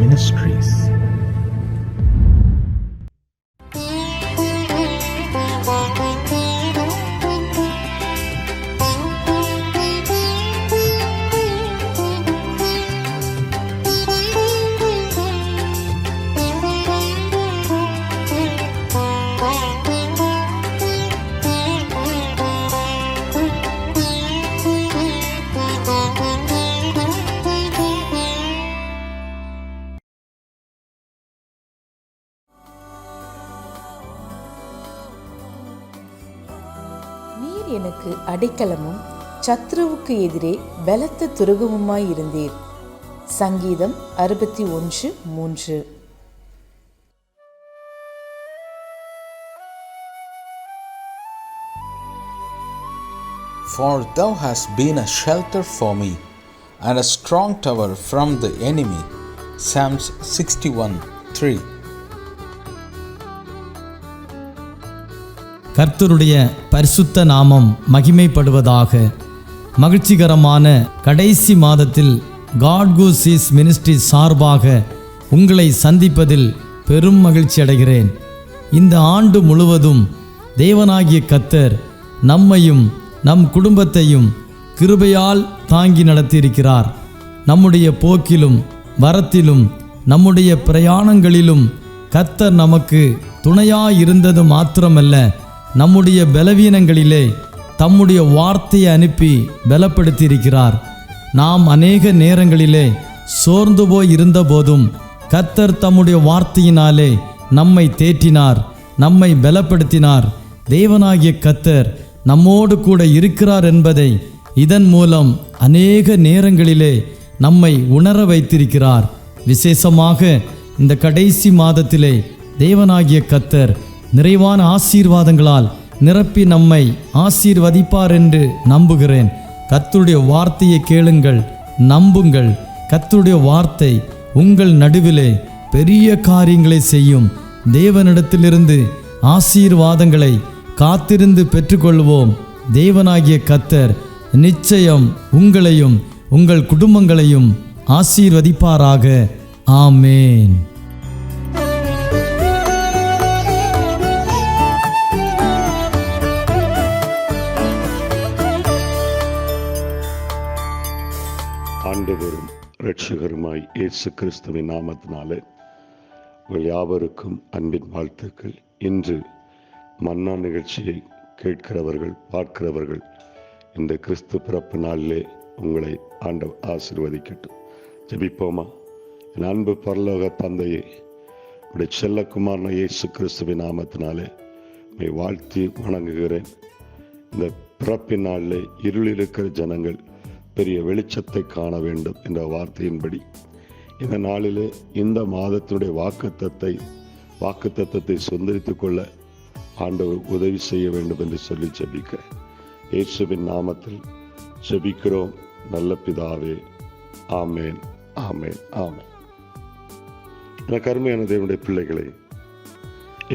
Ministries. நீர் எனக்கு அடைக்கலமும் சத்ருவுக்கு எதிரே பலத்த துருகமுமாயிருந்தீர். சங்கீதம் 61:3. For thou hast been a shelter for me, and a strong tower from the enemy. Psalms 61:3. கர்த்தருடைய பரிசுத்த நாமம் மகிமைப்படுவதாக. மகிழ்ச்சிகரமான கடைசி மாதத்தில் காட் கூஸ் இஸ் மினிஸ்ட்ரி சார்பாக உங்களை சந்திப்பதில் பெரும் மகிழ்ச்சி அடைகிறேன். இந்த ஆண்டு முழுவதும் தேவனாகிய கர்த்தர் நம்மையும் நம் குடும்பத்தையும் கிருபையால் தாங்கி நடத்தியிருக்கிறார். நம்முடைய போக்கிலும் வரத்திலும் நம்முடைய பிரயாணங்களிலும் கர்த்தர் நமக்கு துணையாயிருந்தது மாத்திரமல்ல, நம்முடைய பலவீனங்களிலே தம்முடைய வார்த்தையை அனுப்பி பலப்படுத்தியிருக்கிறார். நாம் அநேக நேரங்களிலே சோர்ந்து போய் இருந்த போதும் கர்த்தர் தம்முடைய வார்த்தையினாலே நம்மை தேற்றினார், நம்மை பலப்படுத்தினார். தேவனாகிய கர்த்தர் நம்மோடு கூட இருக்கிறார் என்பதை இதன் மூலம் அநேக நேரங்களிலே நம்மை உணர வைத்திருக்கிறார். விசேஷமாக இந்த கடைசி மாதத்திலே தேவனாகிய கர்த்தர் நிறைவான ஆசீர்வாதங்களால் நிரப்பி நம்மை ஆசீர்வதிப்பார் என்று நம்புகிறேன். கர்த்தருடைய வார்த்தையை கேளுங்கள், நம்புங்கள். கர்த்தருடைய வார்த்தை உங்கள் நடுவிலே பெரிய காரியங்களை செய்யும். தேவனிடத்திலிருந்து ஆசீர்வாதங்களை காத்திருந்து பெற்றுக்கொள்வோம். தேவனாகிய கர்த்தர் நிச்சயம் உங்களையும் உங்கள் குடும்பங்களையும் ஆசீர்வதிப்பாராக. ஆமேன். ஆண்டவரும் இரட்சகருமாய் இயேசு கிறிஸ்துவின் நாமத்தினாலே உங்கள் யாவருக்கும் அன்பின் வாழ்த்துக்கள். இன்று மன்னா நிகழ்ச்சியை கேட்கிறவர்கள், பார்க்கிறவர்கள் இந்த கிறிஸ்து பிறப்பு நாளிலே உங்களை ஆண்டவர் ஆசீர்வதிக்கட்டும். ஜெபிப்போமா. என் அன்பு பரலோக தந்தையே, உடைய செல்லக்குமாரன இயேசு கிறிஸ்துவின் நாமத்தினாலே உம்மை வாழ்த்தி வணங்குகிறேன். இந்த பிறப்பின் நாளிலே இருளில் இருக்கிற ஜனங்கள் பெரிய வெளிச்சத்தை காண வேண்டும் என்ற வார்த்தையின்படி இந்த நாளிலே இந்த மாதத்தினுடைய வாக்குத்தத்தத்தை சுதந்திரித்துக் கொள்ள ஆண்டவர் உதவி செய்ய வேண்டும் என்று சொல்லி ஜெபிக்கிறேன். இயேசுவின் நாமத்தில் ஜெபிக்கிறோம் நல்ல பிதாவே. ஆமேன், ஆமேன், ஆமேன். எனக்கு அருமையான தேவனுடைய பிள்ளைகளே,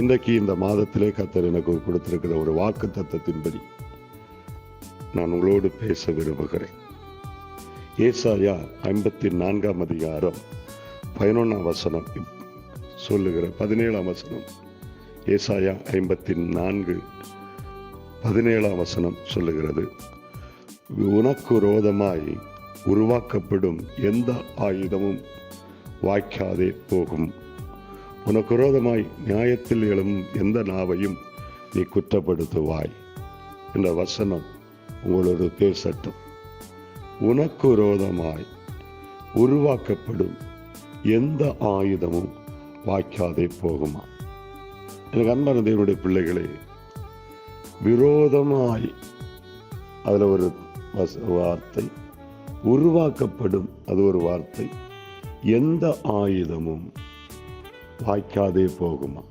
இன்றைக்கு இந்த மாதத்திலே கர்த்தர் எனக்கு கொடுத்திருக்கிற ஒரு வாக்குத்தத்தத்தின்படி நான் உங்களோடு பேச விரும்புகிறேன். ஏசாயா 54 அதிகாரம் 11 வசனம் சொல்லுகிற 17 வசனம். ஏசாயா 54 17 வசனம் சொல்லுகிறது, உனக்கு விரோதமாய் உருவாக்கப்படும் எந்த ஆயுதமும் வாய்க்காதே போகும். உனக்கு விரோதமாய் நியாயத்தில் எழும் எந்த நாவையும் நீ குற்றப்படுத்துவாய் என்ற வசனம் உங்களோடு பேசட்டும். உனக்கு விரோதமாய் உருவாக்கப்படும் எந்த ஆயுதமும் வாய்க்காதே போகுமா. எனக்கு அன்பான தேவனுடைய பிள்ளைகளே, விரோதமாய் அதில் ஒரு வார்த்தை, உருவாக்கப்படும் அது ஒரு வார்த்தை, எந்த ஆயுதமும் வாய்க்காதே போகுமா.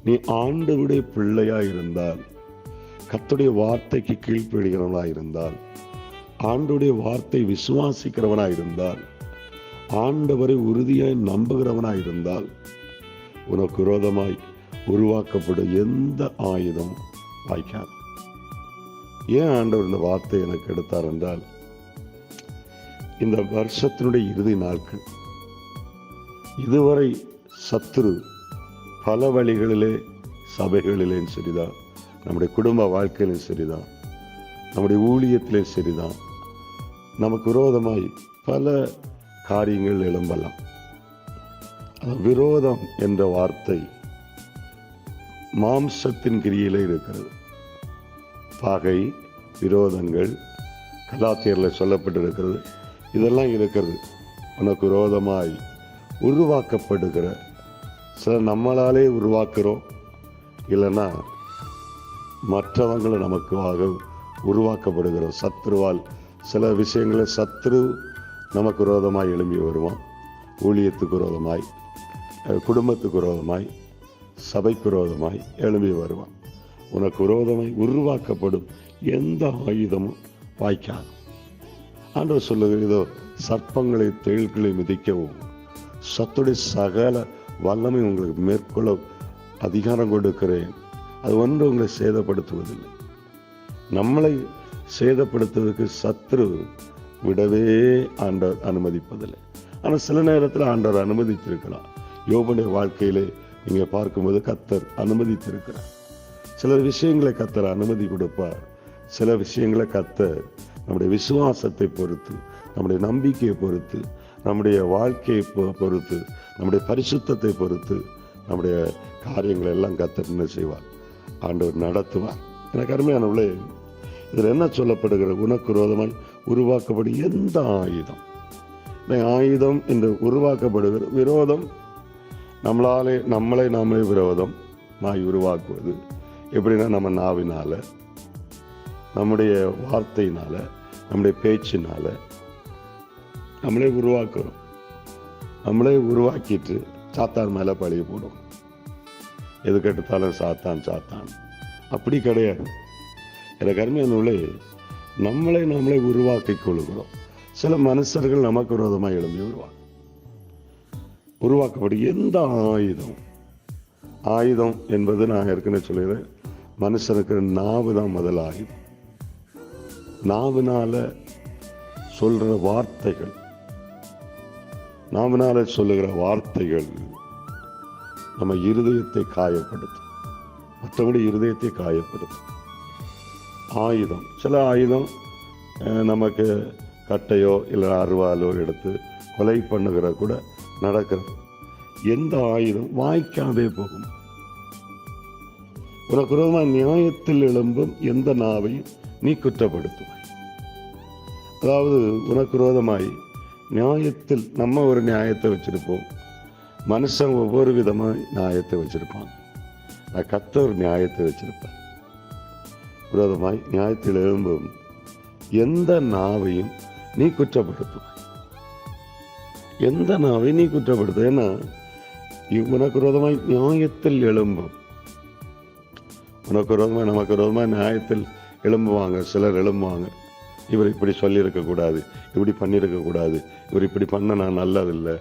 நீ ஆண்டவருடைய பிள்ளையாய் இருந்தால், கர்த்தருடைய வார்த்தைக்கு கீழ்ப்படுகிறவனாய் இருந்தால், ஆண்டவருடைய வார்த்தை விசுவாசிக்கிறவனாய் இருந்தால், ஆண்டவரை உறுதியாய் நம்புகிறவனாய் இருந்தால், உனக்கு விரோதமாய் உருவாக்கப்படும் எந்த ஆயுதம் வாய்க்காது. ஏன் ஆண்டவர் இந்த வார்த்தை எனக்கு எடுத்தார் என்றால், இந்த வருஷத்தினுடைய இறுதி நாட்கள், இதுவரை சத்துரு பல வழிகளிலே, சபைகளிலேயும் சரிதான், நம்முடைய குடும்ப வாழ்க்கையிலும் சரிதான், நம்முடைய ஊழியத்திலும் சரிதான், நமக்கு விரோதமாய் பல காரியங்கள் எழும்பலாம். விரோதம் என்ற வார்த்தை மாம்சத்தின் கிரியிலே இருக்கிறது. பகை, விரோதங்கள் கலாத்தியரில் சொல்லப்பட்டிருக்கிறது. இதெல்லாம் இருக்கிறது. உனக்கு விரோதமாய் உருவாக்கப்படுகிற, சில நம்மளாலே உருவாக்குறோம், இல்லைன்னா மற்றவங்களை நமக்காக உருவாக்கப்படுகிற சத்ருவால் சில விஷயங்களை சத்ரு நமக்கு விரோதமாய் எழும்பி வருவான். ஊழியத்துக்கு விரோதமாய், குடும்பத்துக்கு விரோதமாய், சபைக்கு விரோதமாய் எழும்பி வருவான். உனக்கு விரோதமாய் உருவாக்கப்படும் எந்த ஆயுதமும் வாய்க்காது. ஆண்டவர் சொல்லுகிற, இதோ சர்ப்பங்களை தேள்களை மிதிக்கவும் சத்துடைய சகல வல்லமை உங்களுக்கு மேற்கொள்ள அதிகாரம் கொடுக்கிறேன். அது ஒன்று உங்களை சேதப்படுத்துவதில்லை. நம்மளை சேதப்படுத்துவதற்கு சத்ரு விடவே ஆண்டவர் அனுமதிப்பதில்லை. ஆனால் சில நேரத்தில் ஆண்டவர் அனுமதித்திருக்கலாம். யோபுடைய வாழ்க்கையிலே நீங்கள் பார்க்கும்போது கர்த்தர் அனுமதித்திருக்கிறார். சில விஷயங்களை கர்த்தர் அனுமதி கொடுப்பார். சில விஷயங்களை கர்த்தர் நம்முடைய விசுவாசத்தை பொறுத்து, நம்முடைய நம்பிக்கையை பொறுத்து, நம்முடைய வாழ்க்கையை பொறுத்து, நம்முடைய பரிசுத்தத்தை பொறுத்து, நம்முடைய காரியங்களை எல்லாம் கர்த்தர் என்ன செய்வார்? ஆண்டவர் நடத்துவார். எனக்கு அருமையானவர்களே, இதில் என்ன சொல்லப்படுகிற, உனக்கு விரோதமாய் உருவாக்கப்படும் எந்த ஆயுதம், ஆயுதம் என்று உருவாக்கப்படுகிற விரோதம், நம்மளை நாமே விரோதம் நாய் உருவாக்குவது எப்படின்னா, நம்ம நாவினால, நம்முடைய வார்த்தையினால, நம்முடைய பேச்சினால நம்மளே உருவாக்குறோம். நம்மளே உருவாக்கிட்டு சாத்தான் மேலே பழிய போடும். எது கேட்டாலும் சாத்தான் சாத்தான். அப்படி கிடையாது. எனக்கு அருமையானவர்களே, நம்மளே உருவாக்கிக் கொள்கிறோம். சில மனுஷர்கள் நமக்கு விரோதமாக எழும்பி உருவாக்கப்படும் எந்த ஆயுதம் என்பது நான் ஏற்கனவே சொல்லுகிறேன். மனுஷனுக்கு நாவு தான் முதல் ஆயுதம். நாவினால சொல்கிற வார்த்தைகள், நாவினால சொல்லுகிற வார்த்தைகள் நம்ம இருதயத்தை காயப்படுத்தும். மற்றபடி இருதயத்தை காயப்படுத்தும். ஆயுதம், சில ஆயுதம் நமக்கு கட்டையோ இல்லை அருவாலோ எடுத்து கொலை பண்ணுகிற கூட நடக்கிறது. எந்த ஆயுதம் வாய்க்காதே போகும். உனக்கு விரோதமாக நியாயத்தில் எழும்பும் எந்த நாவையும் நீ குற்றப்படுத்துவாய். அதாவது உனக்கு விரோதமாய் நியாயத்தில், நம்ம ஒரு நியாயத்தை வச்சிருப்போம், மனுஷன் ஒவ்வொரு விதமாக நியாயத்தை வச்சிருப்பாங்க. நான் கர்த்தர் ஒரு நியாயத்தை வச்சிருப்பேன். விரோதமாய் நியாயத்தில் எழும்பும் எந்த நாவையும் நீ குற்றப்படுத்துவாய். எந்த நாவை நீ குற்றப்படுத்து. ஏன்னா உனக்கு விரோதமாய் நியாயத்தில் எழும்பும், உனக்கு விரோதமாய் நமக்கு விரோதமாய் நியாயத்தில் எழும்புவாங்க. சிலர் எழும்புவாங்க, இவர் இப்படி சொல்லியிருக்கக்கூடாது, இப்படி பண்ணியிருக்கக்கூடாது, இவர் இப்படி பண்ண நான் நல்லதில்லை.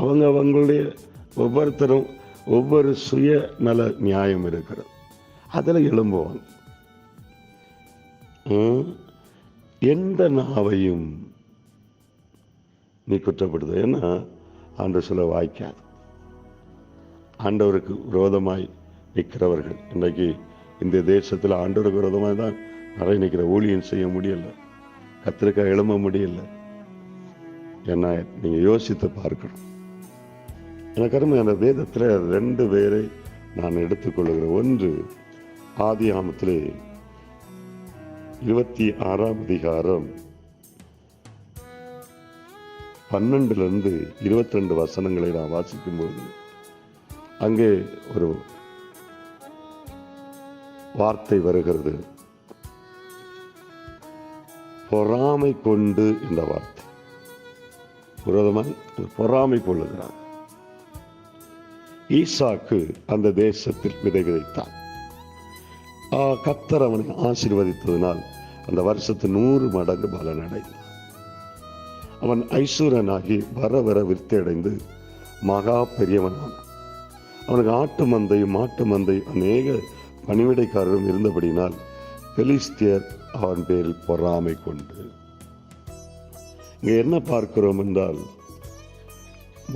அவங்களுடைய ஒவ்வொருத்தரும் ஒவ்வொரு சுய நல நியாயம் இருக்கிறது, அதில் எழும்புவாங்க. எந்த நாவையும் நீ குற்றப்படுது. ஏன்னா ஆண்டவர் சொல்ல வாய்க்காது. ஆண்டவருக்கு விரோதமாய் நிற்கிறவர்கள் இன்றைக்கு இந்த தேசத்தில் ஆண்டவருக்கு விரோதமாக தான் நிறைய நிற்கிற. ஊழியம் செய்ய முடியலை, கர்த்தருக்காக எழும்ப முடியலை. ஏன்னா நீங்கள் யோசித்து பார்க்கணும். எனக்கு அருமையான வேதத்தில் 2 பேரை நான் எடுத்துக்கொள்கிறேன். ஒன்று ஆதியாகமத்திலே 26ஆம் அதிகாரம் 12 22 வசனங்களை நான் வாசிக்கும்போது அங்கே ஒரு வார்த்தை வருகிறது, பொறாமை கொண்டு என்ற வார்த்தை. விரோதமாய் பொறாமை கொள்ளுகிறார். ஈசாக்கு அந்த தேசத்தில் விதை விதைத்தான். கர்த்தர் அவனை ஆசீர்வதித்ததினால் அந்த வருஷத்து 100 மடங்கு பலன் அடைந்தான். அவன் ஐஸ்வரனாகி வர வர விருத்தியடைந்து மகா பெரியவனான். அவனுக்கு ஆட்டு மந்தையும் மாட்டு மந்தையும் அநேக பணிவிடைக்காரரும் இருந்தபடினால் பெலிஸ்தியர் அவன் பேரில் பொறாமை கொண்டு. இங்கே என்ன பார்க்கிறோம் என்றால்,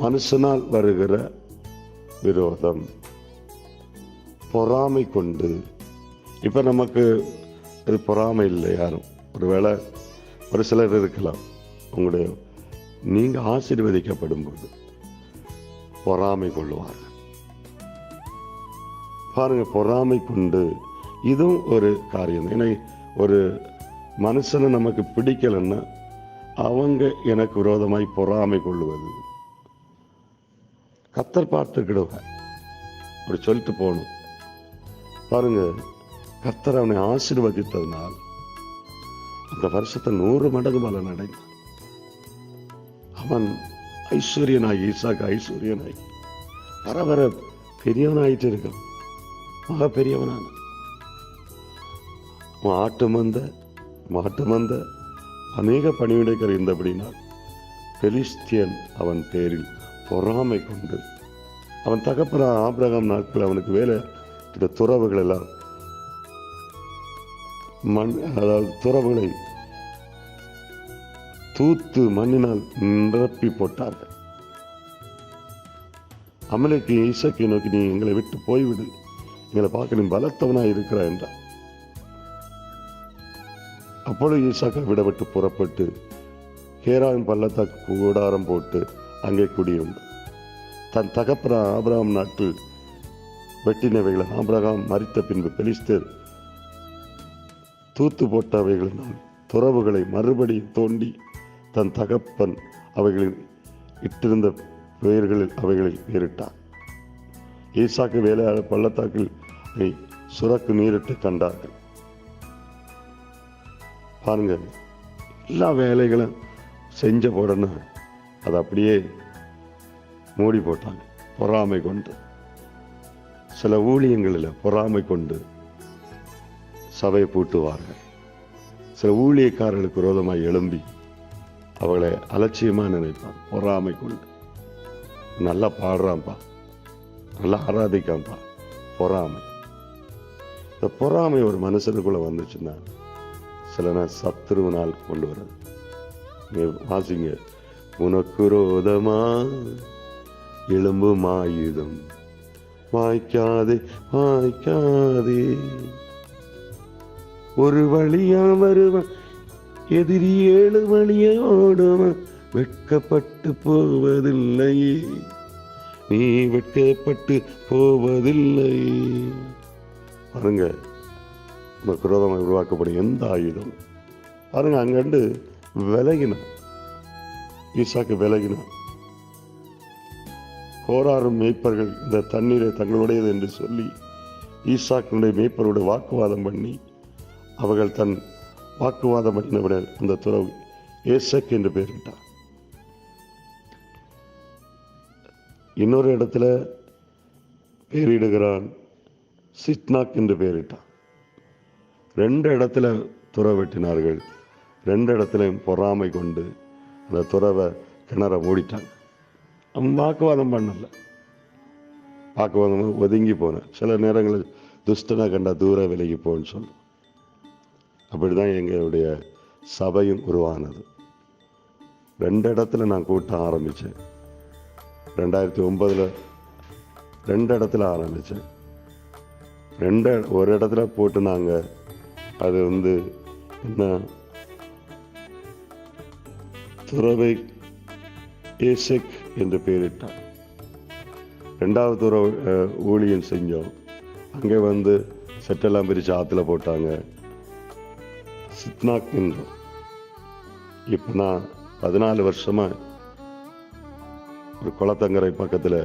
மனுஷனால் வருகிற விரோதம், பொறாமை கொண்டு. இப்போ நமக்கு இது பொறாமை இல்லை யாரும். ஒருவேளை ஒரு சிலர் இருக்கலாம், உங்களுடைய நீங்கள் ஆசீர்வதிக்கப்படும் போது பொறாமை கொள்ளுவார்கள். பாருங்க, பொறாமை கொண்டு இதுவும் ஒரு காரியம். ஏன்னா ஒரு மனுஷனை நமக்கு பிடிக்கலைன்னா அவங்க எனக்கு விரோதமாய் பொறாமை கொள்ளுவது. கர்த்தர் பார்த்துக்கிடுவார், அப்படி சொல்லிட்டு போகணும். பாருங்க, கர்த்தர் அவனை ஆசீர்வதித்ததுனால் அந்த வருஷத்தை 100 மடங்கு பலன் அடைந்தான். அவன் ஐஸ்வர்யனாய், ஈசாக்கு ஐஸ்வர்யனாய் வர வர பெரியவனாயிட்டு இருக்கான், மகா பெரியவனான. மாட்டு மந்த அநேக பணிவிடைக்கர் இருந்தபடினால் பெலிஸ்தியன் அவன் பேரில் பொறாமை கொண்டு அவன் தகப்பன ஆபிரகாம் நாட்கள் அவனுக்கு வேலை துறவுகள் எல்லாம் அதாவது துறவுகளை தூத்து மண்ணினால் நிரப்பி போட்டார்கள். அமலேக்கு ஈசாக்கை நோக்கி, நீ எங்களை விட்டு போய்விடு, எங்களை பார்க்க நீ பலத்தவனாய் இருக்கிறாய் என்றார். அப்பொழுது ஈசாக்கை விடப்பட்டு புறப்பட்டு கேராவின் பள்ளத்தாக்கு கூடாரம் போட்டு அங்கே குடியிருந்தார். தன் தகப்பன ஆபிரகாம் நாட்டில் வெட்டினவைகளை ஆபிரகாம் மரித்த பின்பு பெலிஸ்தர் தூத்து போட்டவைகளினால் துறவுகளை மறுபடியும் தோண்டி தன் தகப்பன் அவைகளில் இட்டிருந்த பெயர்களில் அவைகளில் பேரிட்டார். ஈசாக்கு வேலையாளர் பள்ளத்தாக்கில் சுரக்கு நீரிட்டு கண்டார்கள். பாருங்க, எல்லா வேலைகளும் செஞ்ச உடனே அதை அப்படியே மூடி போட்டாங்க, பொறாமை கொண்டு. சில ஊழியங்களில் பொறாமை கொண்டு சபையை பூட்டுவார்கள். சில ஊழியக்காரர்களுக்கு விரோதமாக எழும்பி அவளை அலட்சியமாக நினைப்பான், பொறாமை கொண்டு. நல்லா பாடுறான்ப்பா, நல்லா ஆராதிக்கான்ப்பா, பொறாமை. இந்த பொறாமை ஒரு மனுஷனுக்குள்ள வந்துச்சுன்னா சில நேரம் சத்துருவனால் கொண்டு வர்றது. வாசிங்க, உனக்கு ரோதமா எலும்பும் ஆயுதம் வாய்க்காதே வாய்க்காதே, ஒரு வழியா வருவன் எதிரி 7 வழியா ஓடுவன், வெட்கப்பட்டு போவதில்லை, நீ வெட்கப்பட்டு போவதில்லை. பாருங்க, நமக்கு விரோதமாக உருவாக்கப்படும் எந்த ஆயுதம். பாருங்க, அங்கண்டு விலகினான், ஈசாக்கு விலகினான். போராடும் மேய்ப்பர்கள் இந்த தண்ணீரை தங்களுடையது என்று சொல்லி ஈசாக்கினுடைய மேய்ப்பரோடு வாக்குவாதம் பண்ணி அவர்கள் தன் வாக்குவாதம் பண்ணினவுடன் அந்த துறவு ஏசக் என்று பெயரிட்டார். இன்னொரு இடத்துல பெயரிடுகிறான், சித்னாக் என்று பெயரிட்டான். 2 இடத்துல துறவு வெட்டினார்கள். 2 இடத்துலையும் பொறாமை கொண்டு அந்த துறவை கிணற மூடிட்டாங்க. அவன் வாக்குவாதம் பண்ணல, வாக்குவாதம் ஒதுங்கி போன. சில நேரங்களில் துஷ்டனை கண்டா தூர விலகி போன்னு சொல்லும். அப்படிதான் எங்களுடைய சபையும் உருவானது. 2 இடத்துல நான் கூட்டம் ஆரம்பித்தேன். 2009 2 இடத்துல ஆரம்பித்தேன். ஒரு இடத்துல போட்டு நாங்கள் அது என்ன துறவை ஏசெக் என்று பெயரிட்டார். 2வது துறவு ஊழியம் செஞ்சோம். அங்கே செட்டெல்லாம் பிரித்து ஆற்றுல போட்டாங்க, சித்னாக் என்றோம். இப்போ நான் 14 வருஷமாக ஒரு குளத்தங்கரை பக்கத்தில்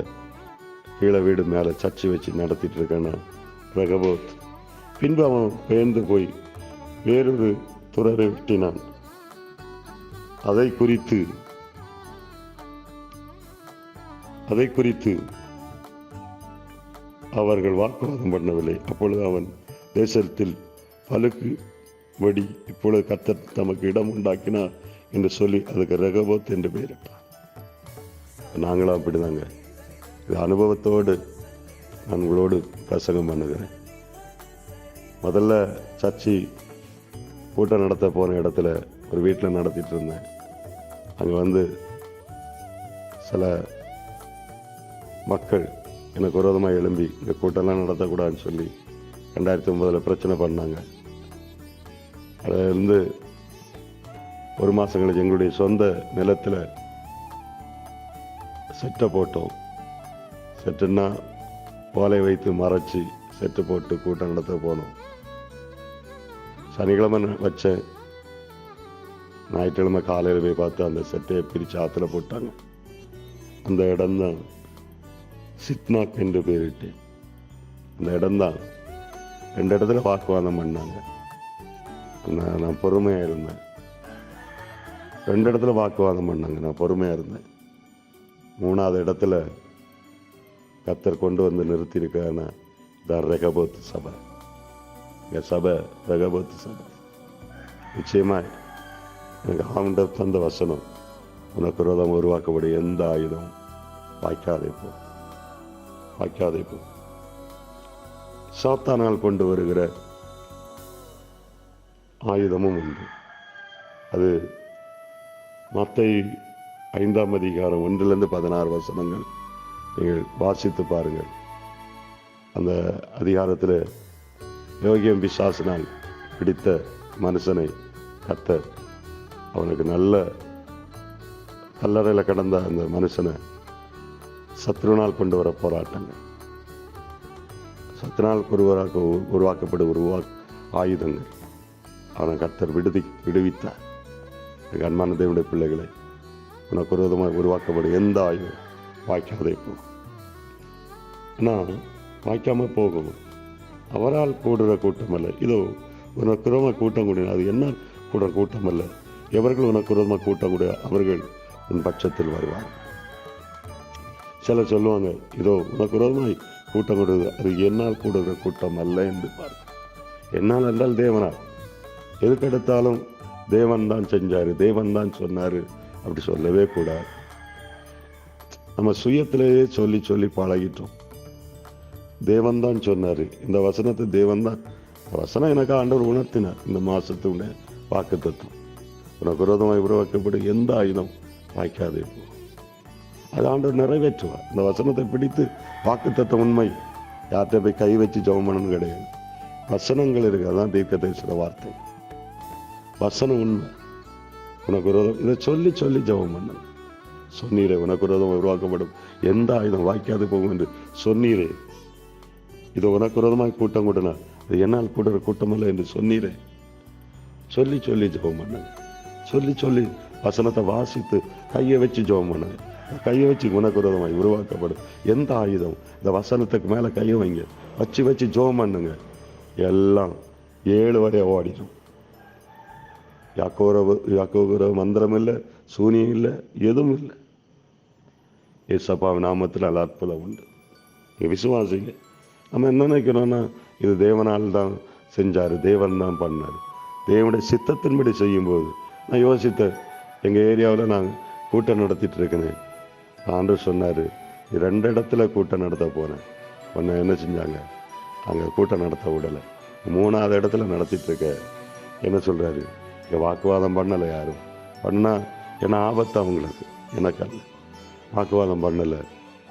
கீழே வீடு மேலே சர்ச்சு வச்சு நடத்திட்டு இருக்கேன்னா ரகபோத். பின்பு அவன் பெயர்ந்து போய் வேறொரு துறவை வெட்டினான். அதை குறித்து அவர்கள் வாக்குவாதம் பண்ணவில்லை. அப்பொழுது அவன் தேசத்தில் பலுக்கு வடி இப்பொழுது கர்த்தர் தமக்கு இடம் உண்டாக்கினார் என்று சொல்லி அதுக்கு ரகபோத் என்று பெயரிட்டார். நாங்களும் அப்படிதாங்க. இது அனுபவத்தோடு நான் உங்களோடு பிரசங்கம் பண்ணுகிறேன். முதல்ல சர்ச்சி கூட்டம் நடத்த போன இடத்துல ஒரு வீட்டில் நடத்திட்டு இருந்தேன். அங்கே சில மக்கள் எனக்கு விரோதமாக எழும்பி இந்த கூட்டம்லாம் நடத்தக்கூடாதுன்னு சொல்லி 2009 பிரச்சனை பண்ணாங்க. அதிலிருந்து ஒரு மாதம் கழிச்சு எங்களுடைய சொந்த நிலத்தில் செட்டை போட்டோம். செட்டுன்னா ஓலை வைத்து மறைச்சி செட்டு போட்டு கூட்டம் நடத்த போனோம். சனிக்கிழமை வச்சேன். ஞாயிற்றுக்கிழமை காலையில் போய் பார்த்து அந்த செட்டையை பிரித்து ஆற்றுல போட்டாங்க. அந்த இடம்தான் சிட்னாக் என்று பேரிட்டேன். அந்த இடம்தான் 2 இடத்துல வாக்குவாதம் பண்ணாங்க. நான் பொறுமையாக இருந்தேன். 2 இடத்துல வாக்குவாதம் பண்ணாங்க, நான் பொறுமையாக இருந்தேன். 3வது இடத்துல கர்த்தர் கொண்டு வந்து நிறுத்தியிருக்காருன்னா இதான் ரெகபோத் சபை. என் சபை ரெகபோத் சபை. நிச்சயமாய் எனக்கு ஆண்டவர் தந்த வசனம், உனக்கு விரோதம் உருவாக்கப்படும் எந்த ஆயுதம் வாய்க்காதே போ. சாத்தானால் கொண்டு வருகிற ஆயுதமும் உண்டு. அது மத்தேயு 5ஆம் அதிகாரம் 1-16 வசனங்கள் நீங்கள் வாசித்து பாருங்கள். அந்த அதிகாரத்தில் யோகியம் பிசாசினால் பிடித்த மனுஷனை கர்த்தர் அவனுக்கு நல்ல கல்லறையில் கடந்த அந்த மனுஷனை சத்ருனால் கொண்டு வர போராட்டங்கள், சத்ருனால் உருவாக்கப்படும் ஆயுதங்கள் அவனை கர்த்தர் விடுவித்தார். எங்கள் அன்பான தேவனுடைய பிள்ளைகளை, உனக்கு விரோதமாக உருவாக்கப்படும் எந்த ஆயுதம் வாய்க்காதே போகும். ஆனால் வாய்க்காமல் போகணும். அவரால் கூடுற கூட்டம் அல்ல. இதோ உனக்கு விரோதமாக கூட்டம் கூடின, அது என்ன கூடுற கூட்டம் அல்ல. எவர்கள் உனக்கு விரோதமாக கூட்டம் கூட அவர்கள் உன் பட்சத்தில் வருவார்கள். சிலர் சொல்லுவாங்க, இதோ உனக்கு விரோதமாய் கூட்டம் கூடுது, அது என்னால் கூடுகிற கூட்டம் அல்ல என்று பாரு. என்னால் என்றால் தேவனால். எதுக்கெடுத்தாலும் தேவன் தான் செஞ்சாரு, தேவன் தான் சொன்னாரு, அப்படி சொல்லவே கூடாது. நம்ம சுயத்திலேயே சொல்லி சொல்லி பழகிட்டோம். தேவன் தான் சொன்னாரு, இந்த வசனத்தை தேவன் தான், வசனம் எனக்கு ஆண்டவர் உணர்த்தினார். இந்த மாசத்துடைய வாக்குத்தத்தம், உனக்கு விரோதமாய் உருவாக்கப்படும் எந்த ஆயுதம் வாய்க்காதே போ. அது ஆண்டவர் நிறைவேற்றுவார். இந்த வசனத்தை பிடித்து வாக்குத்தத்தம் உண்மை. யார்கிட்ட போய் கை வச்சு ஜெபம் பண்ணணும் கிடையாது. வசனங்கள் இருக்கு, அதான் தீர்க்கதரிசன வார்த்தை. வசனம் உண்மை. உனக்கு விரோதம் இதை சொல்லி சொல்லி ஜெபம் பண்ணணும். சொன்னீரே, உனக்கு விரோதம் உருவாக்கப்படும் எந்த ஆயுதம் வாய்க்காது போகும் என்று சொன்னீரே. இது உனக்கு விரோதமாக கூட்டம் கூட்டினா அது என்னால் கூடுற கூட்டம் அல்ல என்று சொன்னீரே. சொல்லி சொல்லி ஜெபம் பண்ணுங்க. சொல்லி சொல்லி வசனத்தை வாசித்து கையை வச்சு ஜெபம் பண்ணுங்க. கையை வச்சு உனக்கு விரோதமாய் உருவாக்கப்படும் எந்த ஆயுதம், இந்த வசனத்துக்கு மேலே கையை வைங்க, வச்சு வச்சு ஜெபம் பண்ணுங்க. எல்லாம் 7 வரை ஓடிடும். யாக்கோபுர மந்திரம் இல்லை, சூனியம் இல்லை, எதுவும் இல்லை. ஏசப்பாவின் நாமத்தில் நல்ல அற்புதம் உண்டு. நீங்கள் விசுவாசிங்க. நம்ம என்ன நினைக்கிறோன்னா, இது தேவனால் தான் செஞ்சார், தேவன் தான் பண்ணார். தேவனுடைய சித்தத்தின்படி செய்யும்போது நான் யோசித்தேன். எங்கள் ஏரியாவில் நாங்கள் கூட்டம் நடத்திட்டு இருக்கிறேன். ஆண்டவர் சொன்னார், 2 இடத்துல கூட்டம் நடத்த போனேன். ஒன்று என்ன செஞ்சாங்க, அங்கே கூட்டம் நடத்த விடலை. 3வது இடத்துல நடத்திட்டு இருக்க என்ன சொல்கிறாரு, இங்கே வாக்குவாதம் பண்ணலை. யாரும் பண்ணால் என்ன ஆபத்து அவங்களுக்கு, எனக்கு அல்ல. வாக்குவாதம் பண்ணலை.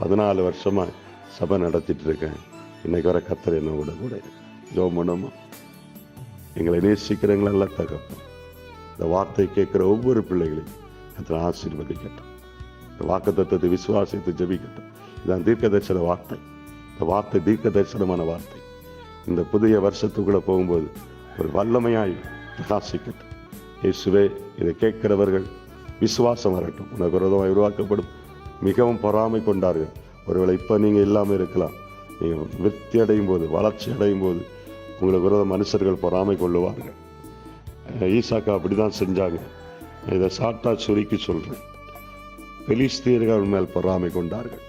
14 வருஷமாக சபை நடத்திட்டு இருக்கேன். இன்னைக்கு வர கர்த்தர் என்ன விட கூட ஜெபம் பண்ணுமா. எங்களை நேசிக்கிறவங்களெல்லாம் தகப்பன், இந்த வார்த்தை கேட்குற ஒவ்வொரு பிள்ளைகளையும் கர்த்தர் ஆசீர்வதிக்கட்டும். இந்த வாக்குத்தத்தத்தை விசுவாசித்து ஜெபிக்கட்டும். இதான் தீர்க்க தரிசன வார்த்தை. இந்த வார்த்தை தீர்க்க தரிசனமான வார்த்தை. இந்த புதிய வருஷத்துக்குள்ளே போகும்போது ஒரு வல்லமையாய் பிரகாசிக்கட்டும். இயேசுவே, இதை கேட்கிறவர்கள் விசுவாசம் வரட்டும். உனக்கு விரோதமாக உருவாக்கப்படும் மிகவும் பொறாமை கொண்டார்கள். ஒருவேளை இப்போ நீங்கள் இல்லாமல் இருக்கலாம். நீங்கள் விருத்தி அடையும் போது, வளர்ச்சி அடையும் போது உங்களுக்கு விரோத மனுஷர்கள் பொறாமை கொள்ளுவார்கள். ஈசாக்கா அப்படி தான் செஞ்சாங்க. இதை சாட்டா சுருக்கி சொல்கிறேன். பெலிஸ்தீர்கள் மேல் பொறாமை கொண்டார்கள்.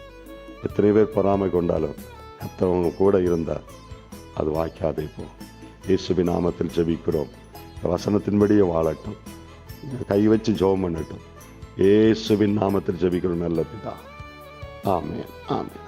எத்தனை பேர் பொறாமை கொண்டாலும் கர்த்தர் கூட இருந்தார். அது வாய்க்காதே போ. இயேசுவின் நாமத்தில் ஜெபிக்கிறோம். வசனத்தின்படியே வாழட்டும். கை வச்சு ஜெபம் பண்ணட்டும். இயேசுவின் நாமத்தில் ஜெபிக்கிறோம் நல்ல பிதா. ஆமென், ஆமென்.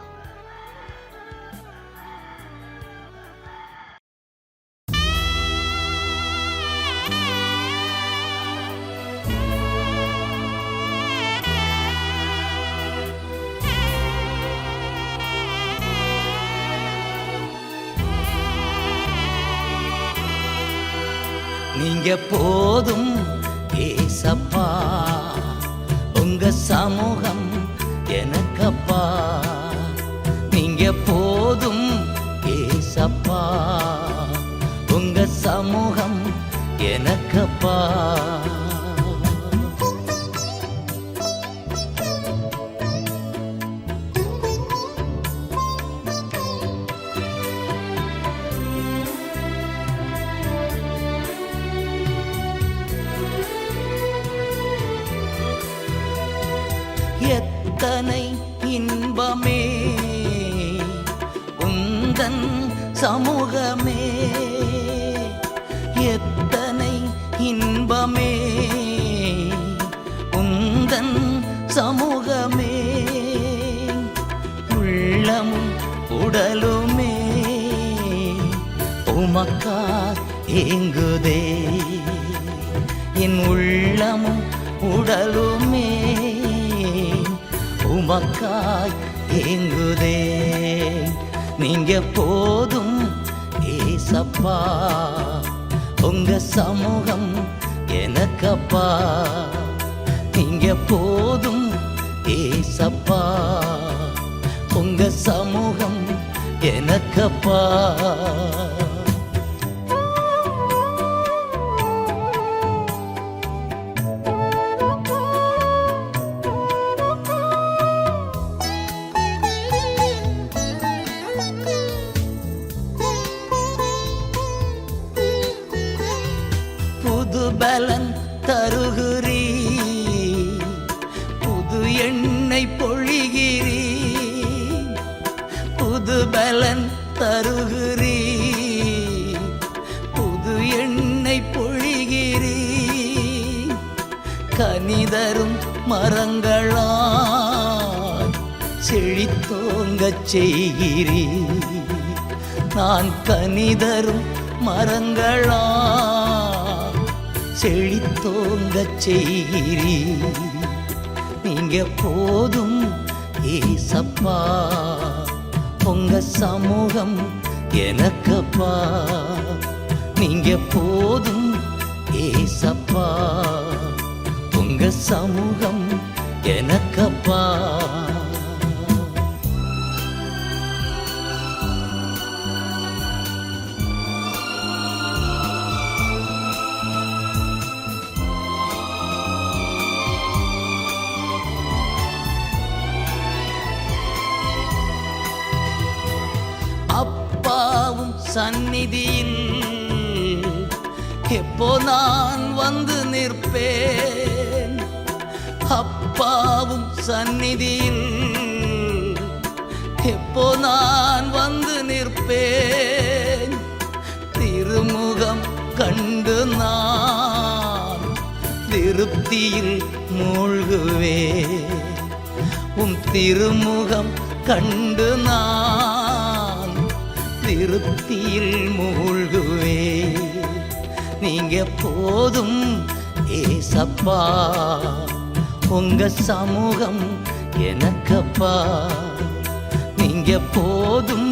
நீங்க போதும் ஏசப்பா, உங்க சமூகம் எனக்கப்பா. நீங்க போதும் ஏசப்பா, உங்க சமூகம் எனக்கப்பா. எத்தனை இன்பமே உந்தன் சமூகமே, எத்தனை இன்பமே உந்தன் சமூகமே. உள்ளமும் உடலுமே உமக்கா ஏங்குதே, என் உள்ளமும் உடலுமே உமக்காய் ஏங்குதே. நீங்க போதும் ஏசப்பா, உங்க சமூகம் எனக்கப்பா. நீங்க போதும் ஏசப்பா, உங்க சமூகம் எனக்கப்பா. புது பலன் தருகிறீ, புது எண்ணெய் பொழிகிறீ. புது பலன் தருகிறீ, புது எண்ணெய் பொழிகிறீ. கனிதரும் மரங்களாய் செழித்தோங்கச் செய்கிறீ. நான் கனிதரும் மரங்களா செழித்தோங்கச் செய்கிறீ. நீங்க போதும் ஏசப்பா, உங்க சமூகம் எனக்கப்பா. நீங்க போதும் ஏசப்பா, உங்க சமூகம் எனக்கப்பா. அப்பாவும் சந்நிதியில் எப்போ நான் வந்து நிற்பேன். அப்பாவும் சந்நிதியில் எப்போ நான் வந்து நிற்பேன். திருமுகம் கண்டு நான் திருப்தியில் மூழ்குவேன். திருமுகம் கண்டு நான் திருப்தியில் மூழ்குவே. நீங்க போதும் ஏசப்பா, உங்க சமூகம் எனக்கப்பா. நீங்க போதும்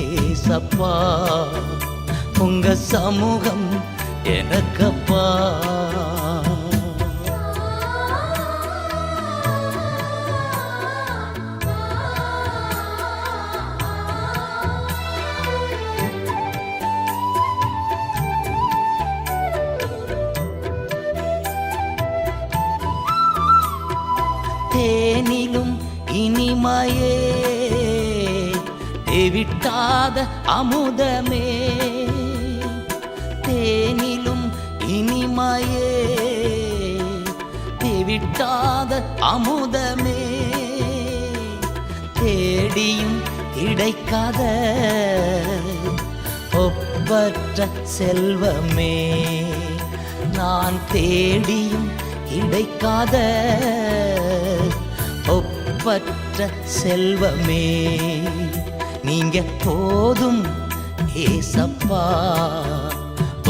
ஏசப்பா, உங்க சமூகம் எனக்கப்பா. தேனிலும் இனிமையே தேவிட்டாத அமுதமே. தேனிலும் இனிமையே தேவிட்டாத அமுதமே. தேடியும் கிடைக்காத ஒப்பற்ற செல்வமே. நான் தேடியும் கிடைக்காத ஒப்பற்ற செல்வமே. நீங்க போதும் ஏசப்பா,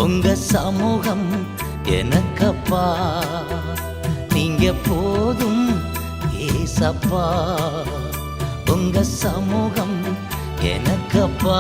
உங்க சமூகம் எனக்கப்பா. நீங்க போதும் ஏசப்பா, உங்க சமூகம் எனக்கப்பா.